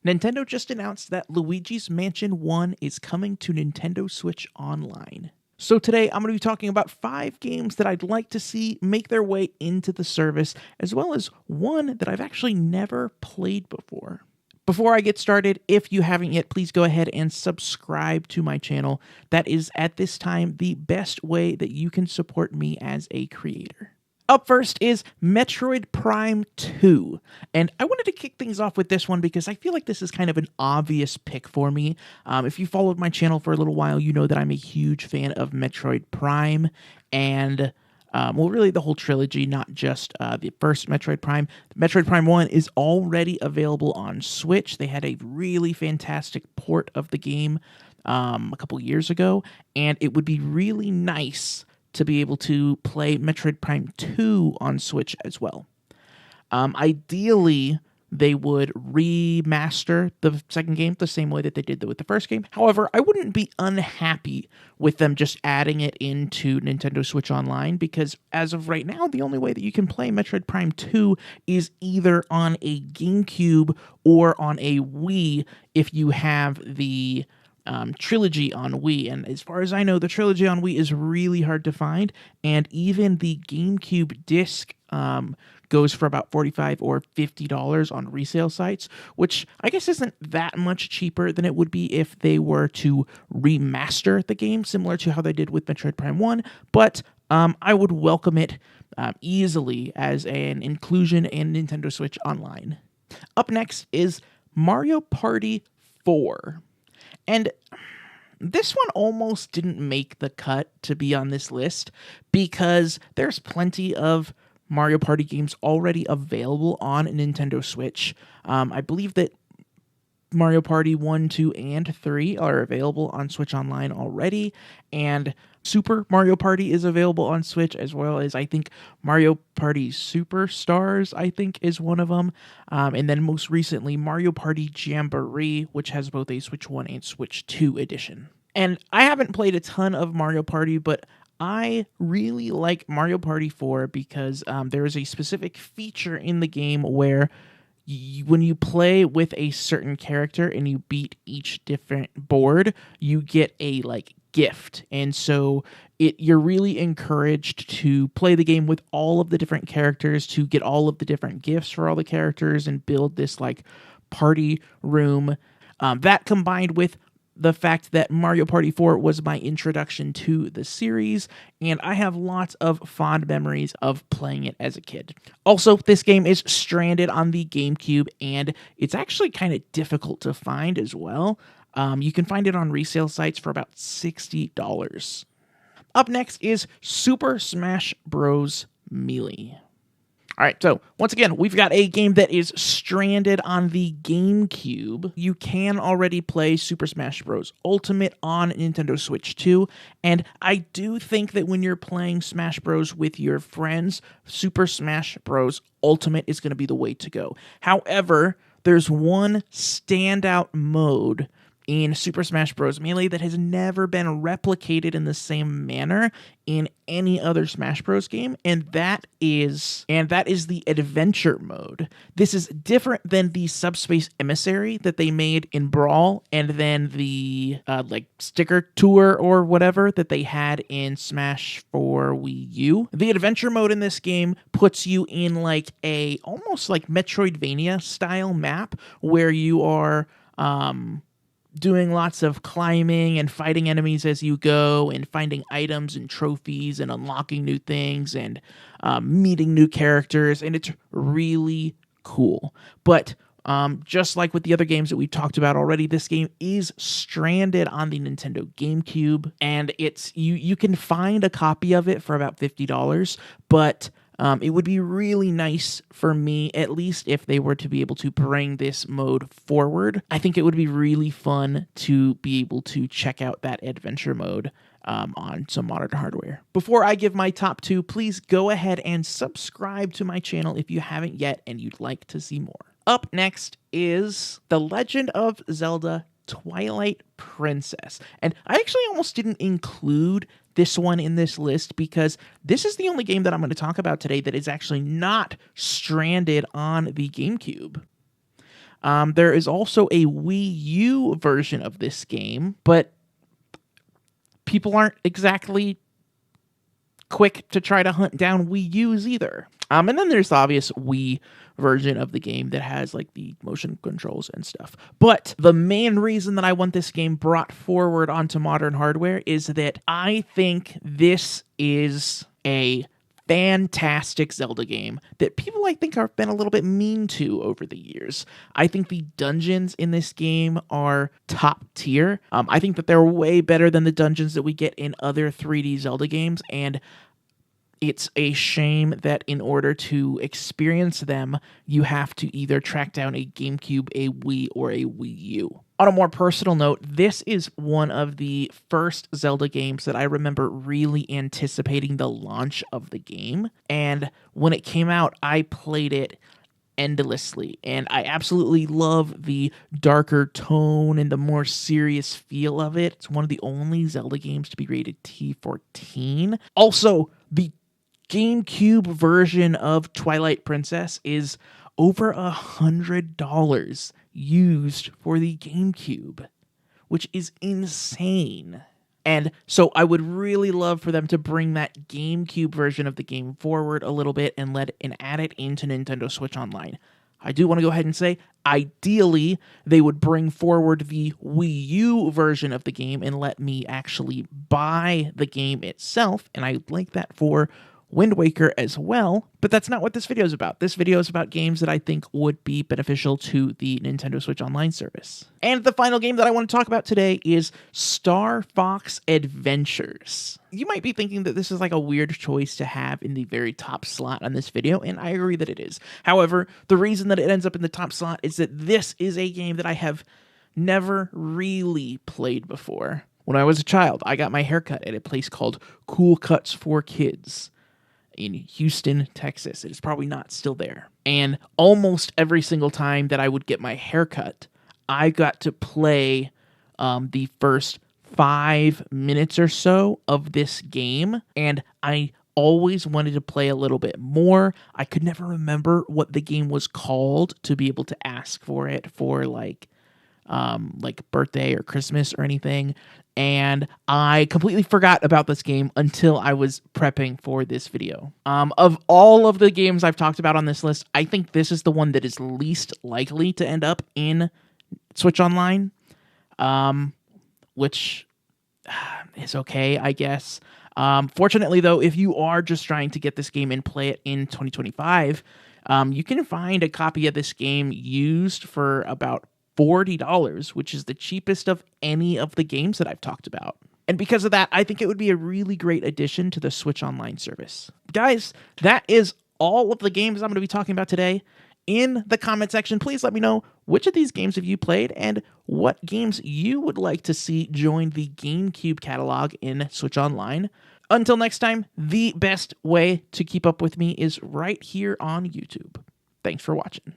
Nintendo just announced that Luigi's Mansion 1 is coming to Nintendo Switch Online. So today I'm going to be talking about 5 games that I'd like to see make their way into the service, as well as one that I've actually never played before. Before I get started, if you haven't yet, please go ahead and subscribe to my channel. That is, at this time, the best way that you can support me as a creator. Up first is Metroid Prime 2, and I wanted to kick things off with this one because I feel like this is kind of an obvious pick for me. If you followed my channel for a little while, you know that I'm a huge fan of Metroid Prime, and well, really the whole trilogy, not just the first Metroid Prime. Metroid Prime 1 is already available on Switch. They had a really fantastic port of the game a couple years ago, and it would be really nice to be able to play Metroid Prime 2 on Switch as well. Ideally, they would remaster the second game the same way that they did with the first game. However, I wouldn't be unhappy with them just adding it into Nintendo Switch Online, because as of right now, the only way that you can play Metroid Prime 2 is either on a GameCube or on a Wii if you have the trilogy on Wii, and as far as I know, the trilogy on Wii is really hard to find, and even the GameCube disc goes for about $45 or $50 on resale sites, which I guess isn't that much cheaper than it would be if they were to remaster the game, similar to how they did with Metroid Prime 1, but I would welcome it easily as an inclusion in Nintendo Switch Online. Up next is Mario Party 4. And this one almost didn't make the cut to be on this list because there's plenty of Mario Party games already available on Nintendo Switch. I believe that Mario Party 1, 2, and 3 are available on Switch Online already, and Super Mario Party is available on Switch, as well as I think Mario Party Superstars, I think, is one of them. And then most recently, Mario Party Jamboree, which has both a Switch 1 and Switch 2 edition. And I haven't played a ton of Mario Party, but I really like Mario Party 4 because there is a specific feature in the game where when you play with a certain character and you beat each different board, you get a gift. And so you're really encouraged to play the game with all of the different characters to get all of the different gifts for all the characters and build this party room. That combined with the fact that Mario Party 4 was my introduction to the series, and I have lots of fond memories of playing it as a kid. Also, this game is stranded on the GameCube, and it's actually kind of difficult to find as well. You can find it on resale sites for about $60. Up next is Super Smash Bros. Melee. All right, so once again, we've got a game that is stranded on the GameCube. You can already play Super Smash Bros. Ultimate on Nintendo Switch 2, and I do think that when you're playing Smash Bros. With your friends, Super Smash Bros. Ultimate is going to be the way to go. However, there's one standout mode in Super Smash Bros. Melee that has never been replicated in the same manner in any other Smash Bros. Game, and that is the adventure mode. This is different than the Subspace Emissary that they made in Brawl, and then the sticker tour or whatever that they had in Smash for Wii U. The adventure mode in this game puts you in a almost Metroidvania style map where you are doing lots of climbing and fighting enemies as you go and finding items and trophies and unlocking new things and meeting new characters, and it's really cool. But just like with the other games that we've talked about already, this game is stranded on the Nintendo GameCube, and it's you can find a copy of it for about $50, but it would be really nice for me, at least if they were to be able to bring this mode forward. I think it would be really fun to be able to check out that adventure mode on some modern hardware. Before I give my top 2, please go ahead and subscribe to my channel if you haven't yet and you'd like to see more. Up next is The Legend of Zelda Twilight Princess. And I actually almost didn't include this one in this list because this is the only game that I'm going to talk about today that is actually not stranded on the GameCube. There is also a Wii U version of this game, but people aren't exactly quick to try to hunt down Wii U's either. And then there's the obvious Wii version of the game that has like the motion controls and stuff. But the main reason that I want this game brought forward onto modern hardware is that I think this is a fantastic Zelda game that people, I think, have been a little bit mean to over the years. I think the dungeons in this game are top tier. I think that they're way better than the dungeons that we get in other 3D Zelda games, and it's a shame that in order to experience them, you have to either track down a GameCube, a Wii, or a Wii U. On a more personal note, this is one of the first Zelda games that I remember really anticipating the launch of the game. And when it came out, I played it endlessly. And I absolutely love the darker tone and the more serious feel of it. It's one of the only Zelda games to be rated T14. Also, the GameCube version of Twilight Princess is over $100 used for the GameCube, which is insane. And so I would really love for them to bring that GameCube version of the game forward a little bit and add it into Nintendo Switch Online. I do want to go ahead and say, ideally, they would bring forward the Wii U version of the game and let me actually buy the game itself, and I'd like that for Wind Waker as well, but that's not what this video is about. This video is about games that I think would be beneficial to the Nintendo Switch Online service. And the final game that I want to talk about today is Star Fox Adventures. You might be thinking that this is like a weird choice to have in the very top slot on this video, and I agree that it is. However, the reason that it ends up in the top slot is that this is a game that I have never really played before. When I was a child, I got my haircut at a place called Cool Cuts for Kids in Houston, Texas. It is probably not still there. And almost every single time that I would get my haircut, I got to play the first 5 minutes or so of this game, and I always wanted to play a little bit more. I could never remember what the game was called to be able to ask for it for like birthday or Christmas or anything. And I completely forgot about this game until I was prepping for this video. Of all of the games I've talked about on this list, I think this is the one that is least likely to end up in Switch Online, which is okay, I guess. Fortunately, though, if you are just trying to get this game and play it in 2025, you can find a copy of this game used for about $40, which is the cheapest of any of the games that I've talked about. And because of that, I think it would be a really great addition to the Switch Online service. Guys, that is all of the games I'm going to be talking about today. In the comment section, please let me know which of these games have you played and what games you would like to see join the GameCube catalog in Switch Online. Until next time, the best way to keep up with me is right here on YouTube. Thanks for watching.